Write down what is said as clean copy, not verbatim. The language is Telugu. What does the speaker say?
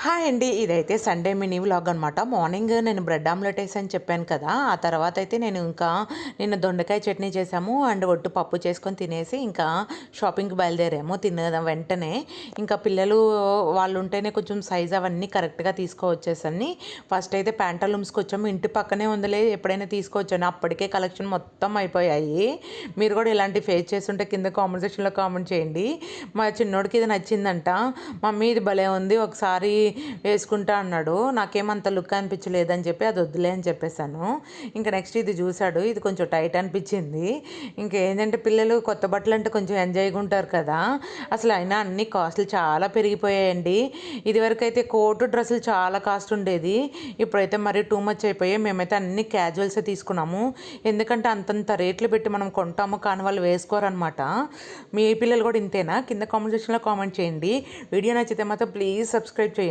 హాయ్ అండి. ఇదైతే సండే మినీ వ్లాగ్ అనమాట. మార్నింగ్ నేను బ్రెడ్ ఆమ్లెట్ ఏసని చెప్పాను కదా! ఆ తర్వాత అయితే నేను ఇంకా నిన్న దొండకాయ చట్నీ చేశాము. అండ్ ఒట్టు పప్పు చేసుకొని తినేసి ఇంకా షాపింగ్‌కి బయలుదేరాము. తిన్న వెంటనే ఇంకా పిల్లలు వాళ్ళు ఉంటేనే కొంచెం సైజ్ అవన్నీ కరెక్ట్‌గా తీసుకోవచ్చేసని ఫస్ట్ అయితే ప్యాంటాలూమ్స్‌కి వచ్చాము. ఇంటి పక్కనే ఉందిలే ఎప్పుడైనా తీసుకోవచ్చని అప్పటికే కలెక్షన్ మొత్తం అయిపోయాయి. మీరు కూడా ఇలాంటి ఫేస్ చేస్తుంటే కింద కామెంట్ సెక్షన్‌లో కామెంట్ చేయండి. మా చిన్నోడికి ఇది నచ్చిందంట. మమ్మీ ఇది భలే ఉంది ఒకసారి వేసుకుంటా అన్నాడు. నాకేమంత లుక్ అనిపించలేదని చెప్పి అది వద్దులే అని చెప్పేశాను. ఇంకా నెక్స్ట్ ఇది చూశాడు. ఇది కొంచెం టైట్ అనిపించింది. ఇంకేంటంటే పిల్లలు కొత్త బట్టలు అంటే కొంచెం ఎంజాయ్గా ఉంటారు కదా! అసలు అయినా అన్ని కాస్ట్లు చాలా పెరిగిపోయాయండి. ఇదివరకు అయితే కోటు డ్రెస్సులు చాలా కాస్ట్ ఉండేది. ఇప్పుడైతే మరీ టూ మచ్ అయిపోయాయి. మేమైతే అన్ని క్యాజువల్సే తీసుకున్నాము. ఎందుకంటే అంతంత రేట్లు పెట్టి మనం కొంటాము కానీ వాళ్ళు వేసుకోరనమాట. మీ పిల్లలు కూడా ఇంతేనా? కింద కామెంట్ సెక్షన్లో కామెంట్ చేయండి. వీడియో నచ్చితే మాత్రం ప్లీజ్ సబ్స్క్రైబ్ చేయండి.